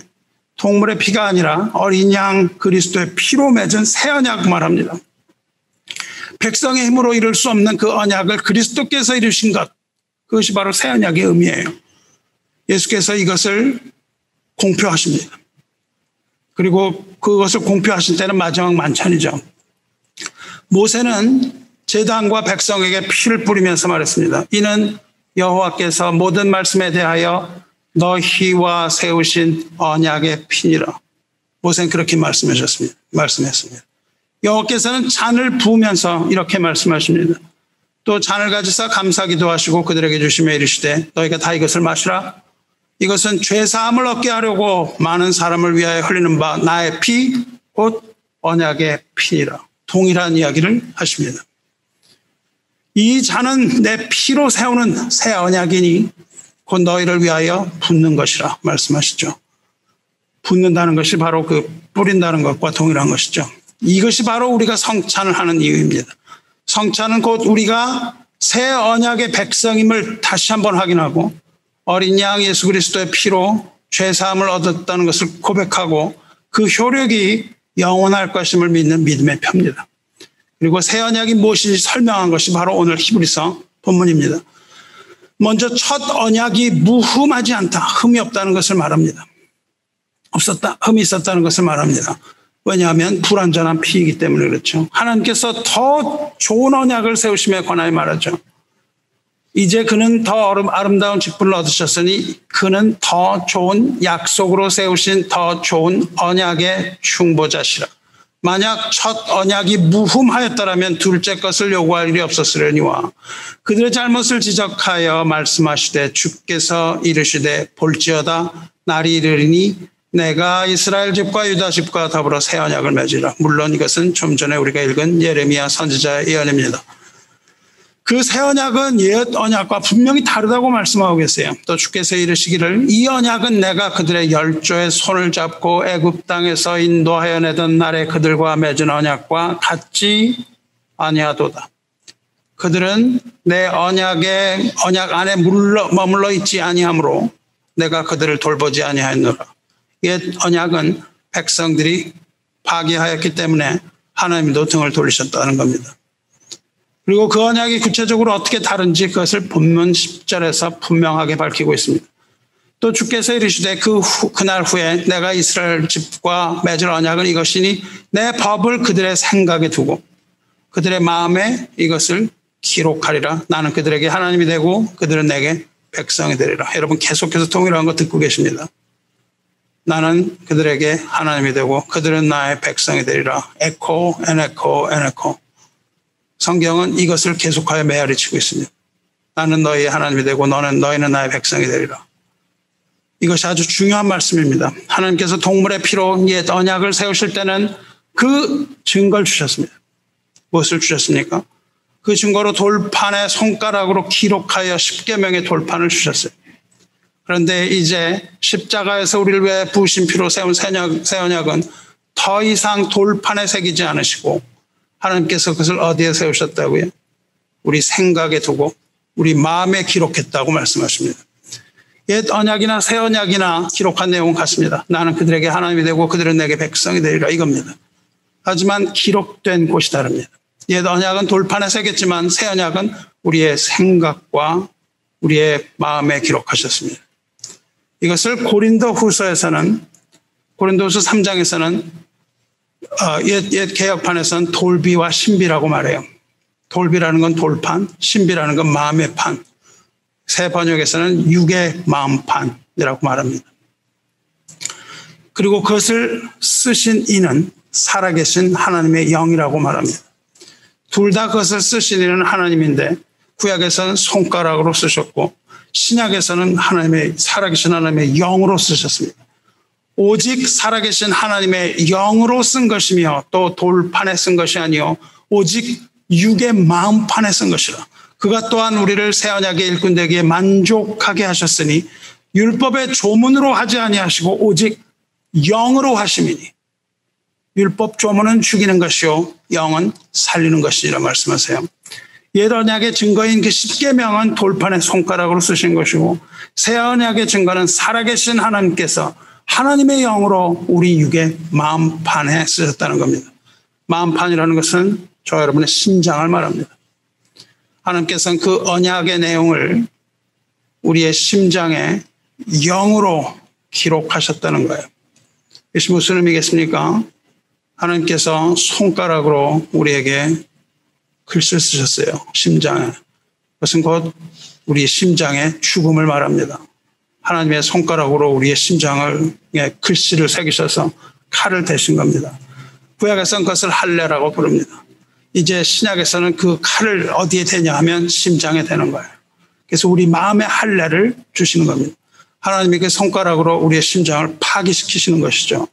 동물의 피가 아니라 어린 양 그리스도의 피로 맺은 새 언약 말합니다. 백성의 힘으로 이룰 수 없는 그 언약을 그리스도께서 이루신 것, 그것이 바로 새 언약의 의미예요. 예수께서 이것을 공표하십니다. 그리고 그것을 공표하신 때는 마지막 만찬이죠. 모세는 제단과 백성에게 피를 뿌리면서 말했습니다. 이는 여호와께서 모든 말씀에 대하여 너희와 세우신 언약의 피니라. 모세는 그렇게 말씀했습니다. 여호와께서는 잔을 부으면서 이렇게 말씀하십니다. 또 잔을 가지사 감사기도 하시고 그들에게 주시며 이르시되 너희가 다 이것을 마시라. 이것은 죄사함을 얻게 하려고 많은 사람을 위하여 흘리는 바 나의 피 곧 언약의 피니라. 동일한 이야기를 하십니다. 이 잔은 내 피로 세우는 새 언약이니 곧 너희를 위하여 붓는 것이라 말씀하시죠. 붓는다는 것이 바로 그 뿌린다는 것과 동일한 것이죠. 이것이 바로 우리가 성찬을 하는 이유입니다. 성찬은 곧 우리가 새 언약의 백성임을 다시 한번 확인하고 어린 양 예수 그리스도의 피로 죄사함을 얻었다는 것을 고백하고 그 효력이 영원할 것임을 믿는 믿음의 표입니다. 그리고 새 언약이 무엇인지 설명한 것이 바로 오늘 히브리서 본문입니다. 먼저 첫 언약이 무흠하지 않다, 흠이 없다는 것을 말합니다. 흠이 있었다는 것을 말합니다. 왜냐하면 불완전한 피이기 때문에 그렇죠. 하나님께서 더 좋은 언약을 세우심에 관하여 말하죠. 이제 그는 더 아름다운 직분을 얻으셨으니 그는 더 좋은 약속으로 세우신 더 좋은 언약의 중보자시라. 만약 첫 언약이 무흠하였더라면 둘째 것을 요구할 일이 없었으려니와 그들의 잘못을 지적하여 말씀하시되 주께서 이르시되 볼지어다 날이 이르리니 내가 이스라엘 집과 유다 집과 더불어 새 언약을 맺으리라. 물론 이것은 좀 전에 우리가 읽은 예레미야 선지자의 예언입니다. 그 새 언약은 옛 언약과 분명히 다르다고 말씀하고 계세요. 또 주께서 이르시기를 이 언약은 내가 그들의 열조의 손을 잡고 애굽 땅에서 인도하여 내던 날에 그들과 맺은 언약과 같지 아니하도다. 그들은 내 언약 안에 머물러 있지 아니하므로 내가 그들을 돌보지 아니하였노라. 옛 언약은 백성들이 파기하였기 때문에 하나님도 등을 돌리셨다는 겁니다. 그리고 그 언약이 구체적으로 어떻게 다른지 그것을 본문 10절에서 분명하게 밝히고 있습니다. 또 주께서 이르시되 그날 후에 내가 이스라엘 집과 맺을 언약은 이것이니 내 법을 그들의 생각에 두고 그들의 마음에 이것을 기록하리라. 나는 그들에게 하나님이 되고 그들은 내게 백성이 되리라. 여러분 계속해서 동일한 거 듣고 계십니다. 나는 그들에게 하나님이 되고 그들은 나의 백성이 되리라. 에코, 에네코, 에네코. 성경은 이것을 계속하여 메아리치고 있습니다. 나는 너희의 하나님이 되고 너희는 나의 백성이 되리라. 이것이 아주 중요한 말씀입니다. 하나님께서 동물의 피로 옛 언약을 세우실 때는 그 증거를 주셨습니다. 무엇을 주셨습니까? 그 증거로 돌판에 손가락으로 기록하여 십계명의 돌판을 주셨어요. 그런데 이제 십자가에서 우리를 위해 부으신 피로 세운 새 언약은 더 이상 돌판에 새기지 않으시고 하나님께서 그것을 어디에 세우셨다고요? 우리 생각에 두고 우리 마음에 기록했다고 말씀하십니다. 옛 언약이나 새 언약이나 기록한 내용은 같습니다. 나는 그들에게 하나님이 되고 그들은 내게 백성이 되리라 이겁니다. 하지만 기록된 곳이 다릅니다. 옛 언약은 돌판에 새겼지만 새 언약은 우리의 생각과 우리의 마음에 기록하셨습니다. 이것을 고린도후서 3장에서는 옛 개혁판에서는 돌비와 신비라고 말해요. 돌비라는 건 돌판, 신비라는 건 마음의 판. 새 번역에서는 육의 마음판이라고 말합니다. 그리고 그것을 쓰신 이는 살아계신 하나님의 영이라고 말합니다. 둘 다 그것을 쓰신 이는 하나님인데 구약에서는 손가락으로 쓰셨고 신약에서는 살아계신 하나님의 영으로 쓰셨습니다. 오직 살아계신 하나님의 영으로 쓴 것이며 또 돌판에 쓴 것이 아니요 오직 육의 마음판에 쓴 것이라. 그가 또한 우리를 새 언약의 일꾼 되기에 만족하게 하셨으니 율법의 조문으로 하지 아니하시고 오직 영으로 하심이니 율법 조문은 죽이는 것이요 영은 살리는 것이라 말씀하세요. 옛 언약의 증거인 그 십계명은 돌판에 손가락으로 쓰신 것이고 새 언약의 증거는 살아계신 하나님께서 하나님의 영으로 우리 육의 마음판에 쓰셨다는 겁니다. 마음판이라는 것은 저와 여러분의 심장을 말합니다. 하나님께서는 그 언약의 내용을 우리의 심장에 영으로 기록하셨다는 거예요. 이것이 무슨 의미겠습니까? 하나님께서 손가락으로 우리에게 글씨를 쓰셨어요. 심장에. 그것은 곧 우리 심장의 죽음을 말합니다. 하나님의 손가락으로 우리의 심장에 글씨를 새기셔서 칼을 대신 겁니다. 구약에서는 그것을 할례라고 부릅니다. 이제 신약에서는 그 칼을 어디에 대냐 하면 심장에 대는 거예요. 그래서 우리 마음의 할례를 주시는 겁니다. 하나님이 그 손가락으로 우리의 심장을 파기시키시는 것이죠.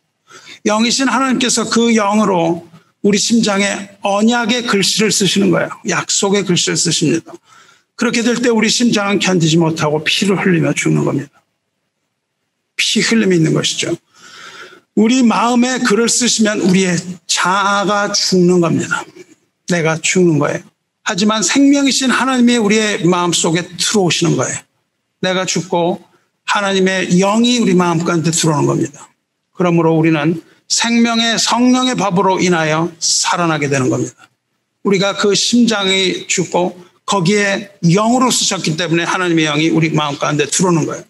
영이신 하나님께서 그 영으로 우리 심장에 언약의 글씨를 쓰시는 거예요. 약속의 글씨를 쓰십니다. 그렇게 될 때 우리 심장은 견디지 못하고 피를 흘리며 죽는 겁니다. 피 흘림이 있는 것이죠. 우리 마음에 글을 쓰시면 우리의 자아가 죽는 겁니다. 내가 죽는 거예요. 하지만 생명이신 하나님이 우리의 마음속에 들어오시는 거예요. 내가 죽고 하나님의 영이 우리 마음 가운데 들어오는 겁니다. 그러므로 우리는 생명의 성령의 법으로 인하여 살아나게 되는 겁니다. 우리가 그 심장이 죽고 거기에 영으로 쓰셨기 때문에 하나님의 영이 우리 마음 가운데 들어오는 거예요.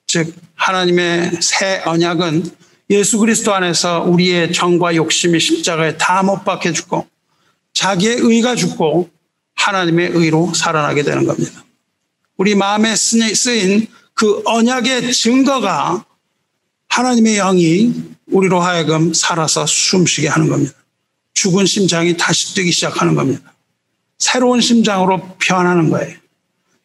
즉 하나님의 새 언약은 예수 그리스도 안에서 우리의 정과 욕심이 십자가에 다 못 박혀 죽고 자기의 의가 죽고 하나님의 의로 살아나게 되는 겁니다. 우리 마음에 쓰인 그 언약의 증거가 하나님의 영이 우리로 하여금 살아서 숨쉬게 하는 겁니다. 죽은 심장이 다시 뛰기 시작하는 겁니다. 새로운 심장으로 변하는 거예요.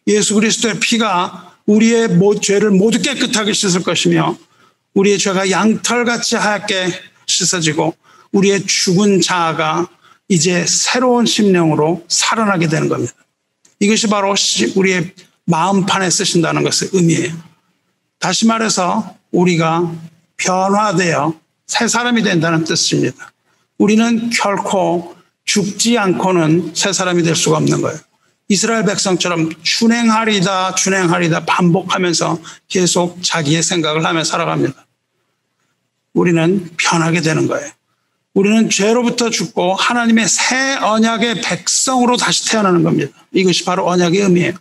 예수 그리스도의 피가 우리의 죄를 모두 깨끗하게 씻을 것이며 우리의 죄가 양털같이 하얗게 씻어지고 우리의 죽은 자아가 이제 새로운 심령으로 살아나게 되는 겁니다. 이것이 바로 우리의 마음판에 쓰신다는 것을 의미해요. 다시 말해서 우리가 변화되어 새 사람이 된다는 뜻입니다. 우리는 결코 죽지 않고는 새 사람이 될 수가 없는 거예요. 이스라엘 백성처럼 준행하리다 반복하면서 계속 자기의 생각을 하며 살아갑니다. 우리는 변하게 되는 거예요. 우리는 죄로부터 죽고 하나님의 새 언약의 백성으로 다시 태어나는 겁니다. 이것이 바로 언약의 의미예요.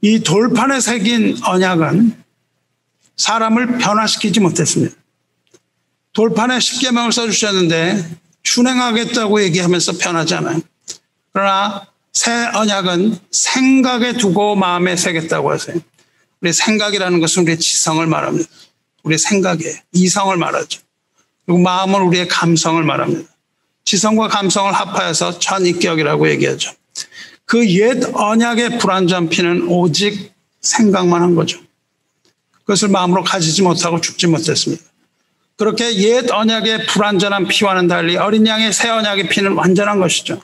이 돌판에 새긴 언약은 사람을 변화시키지 못했습니다. 돌판에 십계명을 써주셨는데 준행하겠다고 얘기하면서 변하지 않아요. 그러나 새 언약은 생각에 두고 마음에 새겼다고 하세요. 우리 생각이라는 것은 우리의 지성을 말합니다. 우리의 생각에 이성을 말하죠. 그리고 마음은 우리의 감성을 말합니다. 지성과 감성을 합하여서 전인격이라고 얘기하죠. 그 옛 언약의 불완전 피는 오직 생각만 한 거죠. 그것을 마음으로 가지지 못하고 죽지 못했습니다. 그렇게 옛 언약의 불완전한 피와는 달리 어린 양의 새 언약의 피는 완전한 것이죠.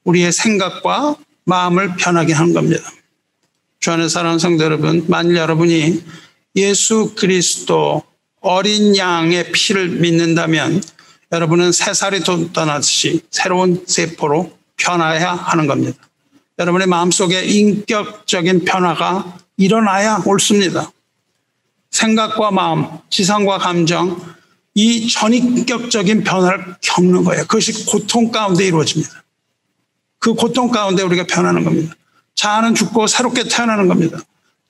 우리의 생각과 마음을 변하게 하는 겁니다. 주 안에 사랑하는 성도 여러분, 만일 여러분이 예수 그리스도 어린 양의 피를 믿는다면 여러분은 새 살이 돋아나듯이 새로운 세포로 변화해야 하는 겁니다. 여러분의 마음속에 인격적인 변화가 일어나야 옳습니다. 생각과 마음, 지상과 감정, 이 전인격적인 변화를 겪는 거예요. 그것이 고통 가운데 이루어집니다. 그 고통 가운데 우리가 변하는 겁니다. 자아는 죽고 새롭게 태어나는 겁니다.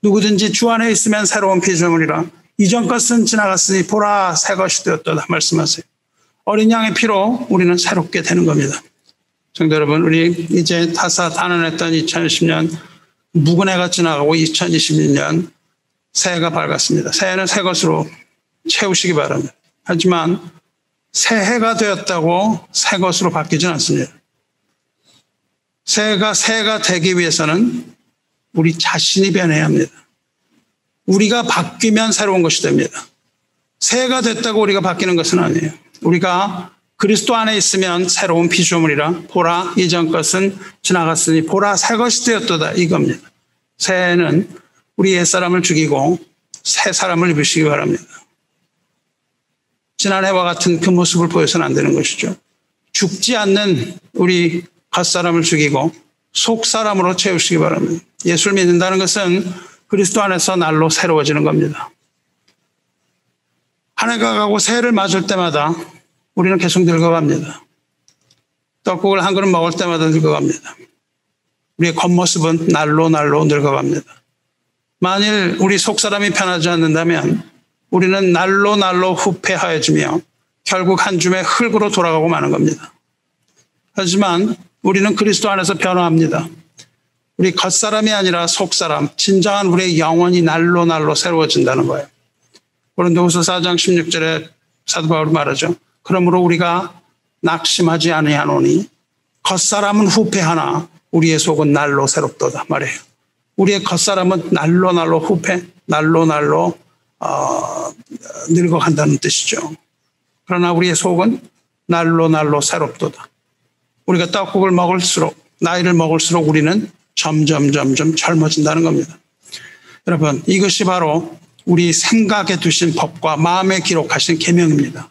누구든지 주 안에 있으면 새로운 피조물이라. 이전 것은 지나갔으니 보라 새 것이 되었도다 말씀하세요. 어린 양의 피로 우리는 새롭게 되는 겁니다. 성도 여러분, 우리 이제 다사다난했던 2010년 묵은 해가 지나가고 2021년 새해가 밝았습니다. 새해는 새 것으로 채우시기 바랍니다. 하지만 새해가 되었다고 새 것으로 바뀌지는 않습니다. 새해가 되기 위해서는 우리 자신이 변해야 합니다. 우리가 바뀌면 새로운 것이 됩니다. 새해가 됐다고 우리가 바뀌는 것은 아니에요. 우리가 그리스도 안에 있으면 새로운 피조물이라. 보라 이전 것은 지나갔으니 보라 새 것이 되었도다 이겁니다. 새해는 우리 옛사람을 죽이고 새 사람을 입으시기 바랍니다. 지난해와 같은 그 모습을 보여서는 안 되는 것이죠. 죽지 않는 우리 겉사람을 죽이고 속사람으로 채우시기 바랍니다. 예수를 믿는다는 것은 그리스도 안에서 날로 새로워지는 겁니다. 한 해가 가고 새해를 맞을 때마다 우리는 계속 늙어갑니다. 떡국을 한 그릇 먹을 때마다 늙어갑니다. 우리의 겉모습은 날로 늙어갑니다. 만일 우리 속사람이 변하지 않는다면 우리는 날로 후패하여지며 결국 한 줌의 흙으로 돌아가고 마는 겁니다. 하지만 우리는 그리스도 안에서 변화합니다. 우리 겉사람이 아니라 속사람, 진정한 우리의 영혼이 날로 새로워진다는 거예요. 고린도후서 4장 16절에 사도 바울이 말하죠. 그러므로 우리가 낙심하지 아니하노니 겉사람은 후패하나 우리의 속은 날로 새롭도다 말해요. 우리의 겉사람은 날로 후패, 날로 늙어간다는 뜻이죠. 그러나 우리의 속은 날로 새롭도다. 우리가 떡국을 먹을수록, 나이를 먹을수록 우리는 점점 젊어진다는 겁니다. 여러분, 이것이 바로 우리 생각에 두신 법과 마음에 기록하신 계명입니다.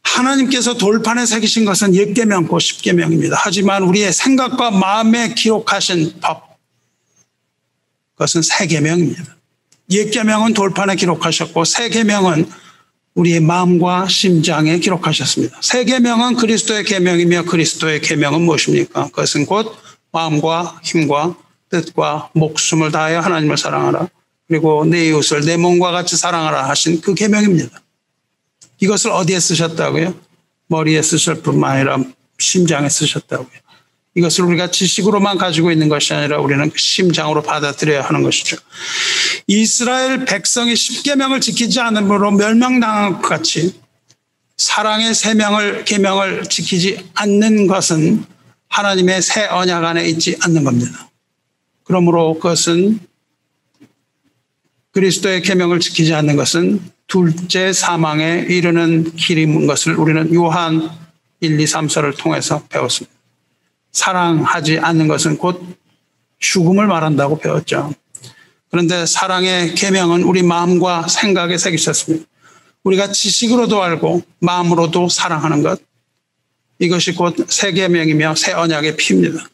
하나님께서 돌판에 새기신 것은 옛 계명과 십 계명입니다. 하지만 우리의 생각과 마음에 기록하신 법, 그것은 새 계명입니다. 옛 계명은 돌판에 기록하셨고 새 계명은 우리의 마음과 심장에 기록하셨습니다. 새 계명은 그리스도의 계명이며 그리스도의 계명은 무엇입니까? 그것은 곧 마음과 힘과 뜻과 목숨을 다하여 하나님을 사랑하라. 그리고 내 이웃을 내 몸과 같이 사랑하라 하신 그 계명입니다. 이것을 어디에 쓰셨다고요? 머리에 쓰실 뿐만 아니라 심장에 쓰셨다고요. 이것을 우리가 지식으로만 가지고 있는 것이 아니라 우리는 그 심장으로 받아들여야 하는 것이죠. 이스라엘 백성이 십계명을 지키지 않음으로 멸망당한 것 같이 사랑의 계명을 지키지 않는 것은 하나님의 새 언약 안에 있지 않는 겁니다. 그러므로 그것은 그리스도의 계명을 지키지 않는 것은 둘째 사망에 이르는 길인 것을 우리는 요한 1, 2, 3서를 통해서 배웠습니다. 사랑하지 않는 것은 곧 죽음을 말한다고 배웠죠. 그런데 사랑의 계명은 우리 마음과 생각에 새기셨습니다. 우리가 지식으로도 알고 마음으로도 사랑하는 것, 이것이 곧 새 계명이며 새 언약의 피입니다.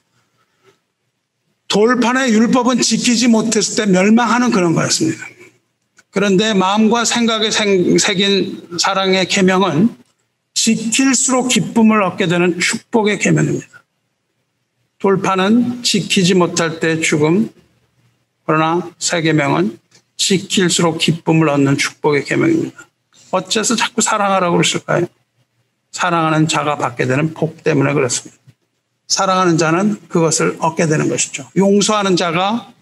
돌판의 율법은 지키지 못했을 때 멸망하는 그런 거였습니다. 그런데 마음과 생각에 새긴 사랑의 계명은 지킬수록 기쁨을 얻게 되는 축복의 계명입니다. 돌판은 지키지 못할 때 죽음, 그러나 새 계명은 지킬수록 기쁨을 얻는 축복의 계명입니다. 어째서 자꾸 사랑하라고 그러실까요? 사랑하는 자가 받게 되는 복 때문에 그렇습니다. 사랑하는 자는 그것을 얻게 되는 것이죠. 용서하는 자가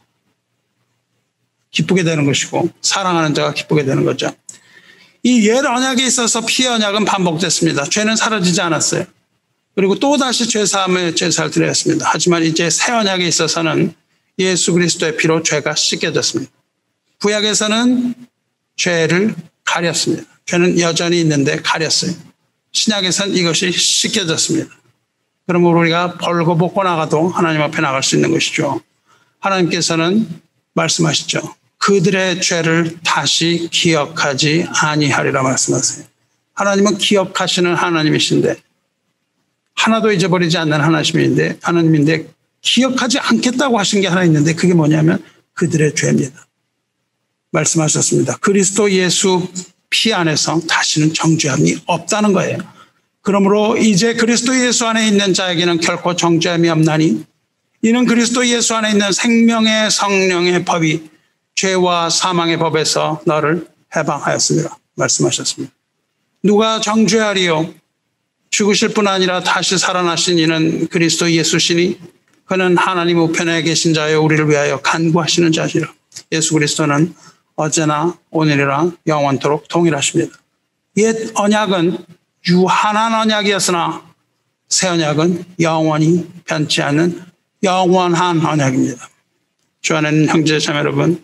기쁘게 되는 것이고 사랑하는 자가 기쁘게 되는 거죠. 이 옛 언약에 있어서 피의 언약은 반복됐습니다. 죄는 사라지지 않았어요. 그리고 또다시 죄사함의 제사를 드렸습니다. 하지만 이제 새 언약에 있어서는 예수 그리스도의 피로 죄가 씻겨졌습니다. 구약에서는 죄를 가렸습니다. 죄는 여전히 있는데 가렸어요. 신약에서는 이것이 씻겨졌습니다. 그러므로 우리가 벌거벗고 나가도 하나님 앞에 나갈 수 있는 것이죠. 하나님께서는 말씀하시죠. 그들의 죄를 다시 기억하지 아니하리라 말씀하세요. 하나님은 기억하시는 하나님이신데 하나도 잊어버리지 않는 하나님인데 기억하지 않겠다고 하신 게 하나 있는데 그게 뭐냐면 그들의 죄입니다. 말씀하셨습니다. 그리스도 예수 피 안에서 다시는 정죄함이 없다는 거예요. 그러므로 이제 그리스도 예수 안에 있는 자에게는 결코 정죄함이 없나니 이는 그리스도 예수 안에 있는 생명의 성령의 법이 죄와 사망의 법에서 너를 해방하였습니다. 말씀하셨습니다. 누가 정죄하리요? 죽으실 뿐 아니라 다시 살아나신 이는 그리스도 예수시니 그는 하나님 우편에 계신 자여 우리를 위하여 간구하시는 자시라. 예수 그리스도는 어제나 오늘이라 영원토록 동일하십니다. 옛 언약은 유한한 언약이었으나 새 언약은 영원히 변치 않는 영원한 언약입니다. 주 안에 있는 형제 자매 여러분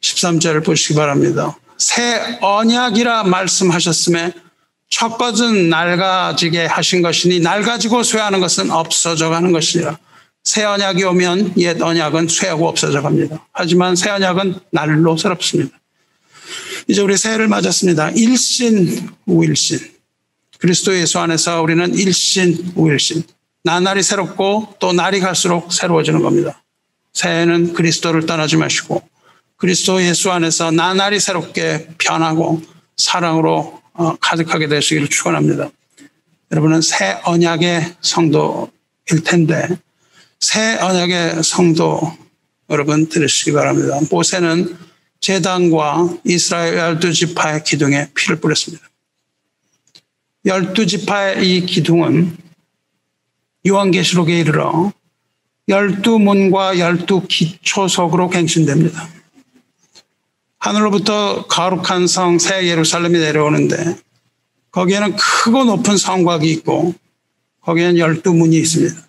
13절을 보시기 바랍니다. 새 언약이라 말씀하셨음에 첫 것은 낡아지게 하신 것이니 낡아지고 쇠하는 것은 없어져 가는 것이라. 새 언약이 오면 옛 언약은 쇠하고 없어져 갑니다. 하지만 새 언약은 날로 새롭습니다. 이제 우리 새해를 맞았습니다. 일신 우일신. 그리스도 예수 안에서 우리는 일신 우일신. 나날이 새롭고 또 날이 갈수록 새로워지는 겁니다. 새해는 그리스도를 떠나지 마시고 그리스도 예수 안에서 나날이 새롭게 변하고 사랑으로 가득하게 되시기를 축원합니다. 여러분은 새 언약의 성도일 텐데 새 언약의 성도 여러분 들으시기 바랍니다. 모세는 제단과 이스라엘 12지파의 기둥에 피를 뿌렸습니다. 12지파의 이 기둥은 요한계시록에 이르러 12문과 12기초석으로 갱신됩니다. 하늘로부터 거룩한 성 새 예루살렘이 내려오는데 거기에는 크고 높은 성곽이 있고 거기에는 12문이 있습니다.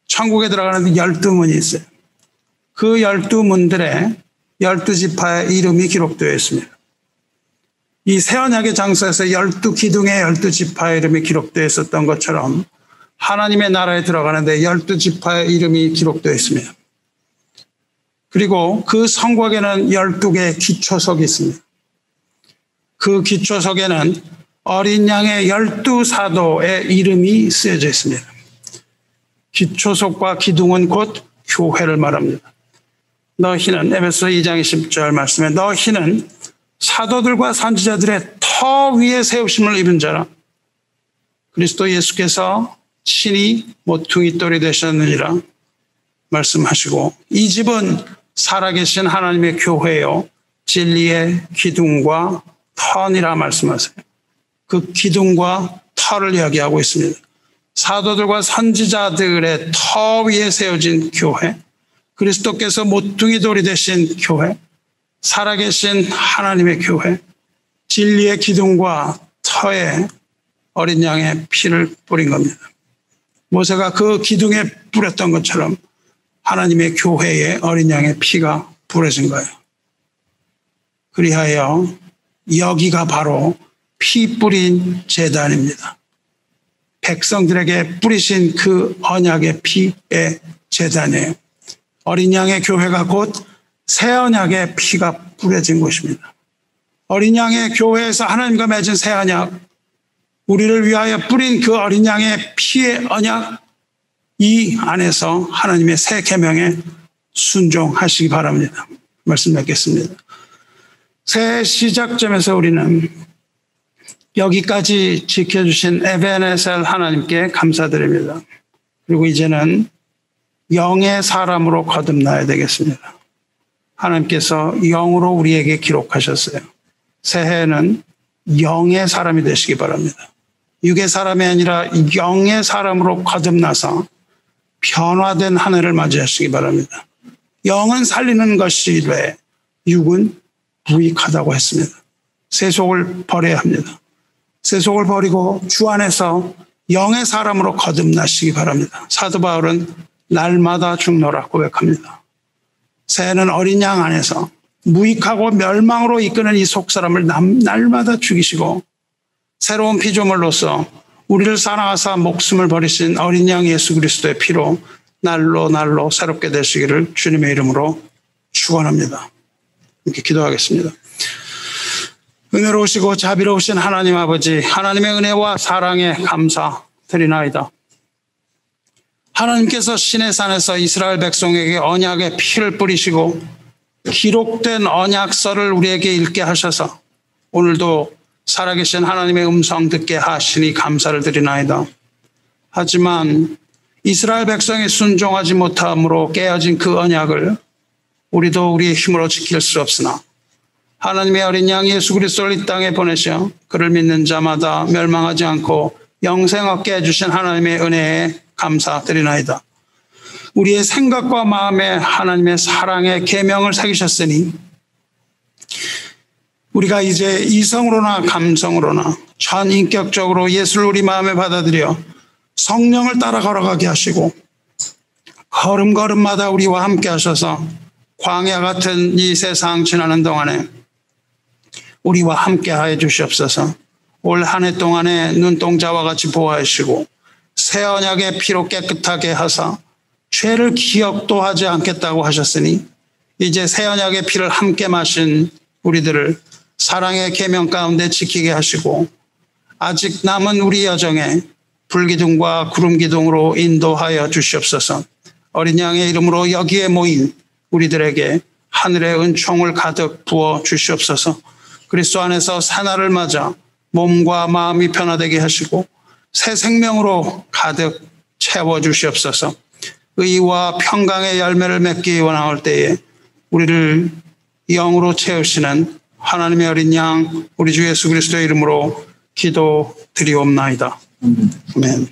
천국에 들어가는데 12문이 있어요. 그 12문들에 12지파의 이름이 기록되어 있습니다. 이 새 언약의 장소에서 12기둥의 12지파의 이름이 기록되어 있었던 것처럼 하나님의 나라에 들어가는데 12지파의 이름이 기록되어 있습니다. 그리고 그 성곽에는 12개의 기초석이 있습니다. 그 기초석에는 어린 양의 12사도의 이름이 쓰여져 있습니다. 기초석과 기둥은 곧 교회를 말합니다. 너희는 에베소 2장 10절 말씀에 너희는 사도들과 선지자들의 터 위에 세우심을 입은 자라. 그리스도 예수께서 친히 모퉁이 돌이 되셨느니라 말씀하시고 이 집은 살아계신 하나님의 교회요 진리의 기둥과 터니라 말씀하세요. 그 기둥과 터를 이야기하고 있습니다. 사도들과 선지자들의 터 위에 세워진 교회, 그리스도께서 모퉁이 돌이 되신 교회, 살아계신 하나님의 교회, 진리의 기둥과 터에 어린 양의 피를 뿌린 겁니다. 모세가 그 기둥에 뿌렸던 것처럼 하나님의 교회에 어린 양의 피가 뿌려진 거예요. 그리하여 여기가 바로 피 뿌린 제단입니다. 백성들에게 뿌리신 그 언약의 피의 제단이에요. 어린 양의 교회가 곧 새 언약의 피가 뿌려진 곳입니다. 어린 양의 교회에서 하나님과 맺은 새 언약, 우리를 위하여 뿌린 그 어린 양의 피의 언약, 이 안에서 하나님의 새 계명에 순종하시기 바랍니다. 말씀 맺겠습니다. 새 시작점에서 우리는 여기까지 지켜주신 에베네셀 하나님께 감사드립니다. 그리고 이제는 영의 사람으로 거듭나야 되겠습니다. 하나님께서 영으로 우리에게 기록하셨어요. 새해에는 영의 사람이 되시기 바랍니다. 육의 사람이 아니라 영의 사람으로 거듭나서 변화된 한 해를 맞이하시기 바랍니다. 영은 살리는 것이되 육은 무익하다고 했습니다. 세속을 버려야 합니다. 세속을 버리고 주 안에서 영의 사람으로 거듭나시기 바랍니다. 사도 바울은 날마다 죽노라 고백합니다. 새해는 어린 양 안에서 무익하고 멸망으로 이끄는 이 속사람을 날마다 죽이시고 새로운 피조물로서 우리를 사랑하사 목숨을 버리신 어린 양 예수 그리스도의 피로 날로 새롭게 되시기를 주님의 이름으로 축원합니다. 이렇게 기도하겠습니다. 은혜로우시고 자비로우신 하나님 아버지, 하나님의 은혜와 사랑에 감사드리나이다. 하나님께서 시내산에서 이스라엘 백성에게 언약의 피를 뿌리시고 기록된 언약서를 우리에게 읽게 하셔서 오늘도 살아계신 하나님의 음성 듣게 하시니 감사를 드리나이다. 하지만 이스라엘 백성이 순종하지 못함으로 깨어진 그 언약을 우리도 우리의 힘으로 지킬 수 없으나 하나님의 어린 양 예수 그리스도를 이 땅에 보내셔 그를 믿는 자마다 멸망하지 않고 영생 얻게 해주신 하나님의 은혜에 감사드리나이다. 우리의 생각과 마음에 하나님의 사랑의 계명을 새기셨으니 우리가 이제 이성으로나 감성으로나 전인격적으로 예수를 우리 마음에 받아들여 성령을 따라 걸어가게 하시고 걸음걸음마다 우리와 함께 하셔서 광야 같은 이 세상 지나는 동안에 우리와 함께 하여 주시옵소서. 올 한 해 동안에 눈동자와 같이 보호하시고 새 언약의 피로 깨끗하게 하사 죄를 기억도 하지 않겠다고 하셨으니 이제 새 언약의 피를 함께 마신 우리들을 사랑의 계명 가운데 지키게 하시고 아직 남은 우리 여정에 불기둥과 구름기둥으로 인도하여 주시옵소서. 어린 양의 이름으로 여기에 모인 우리들에게 하늘의 은총을 가득 부어 주시옵소서. 그리스도 안에서 새날을 맞아 몸과 마음이 변화되게 하시고 새 생명으로 가득 채워 주시옵소서. 의와 평강의 열매를 맺기 원하올 때에 우리를 영으로 채우시는 하나님의 어린 양 우리 주 예수 그리스도의 이름으로 기도드리옵나이다. 아멘.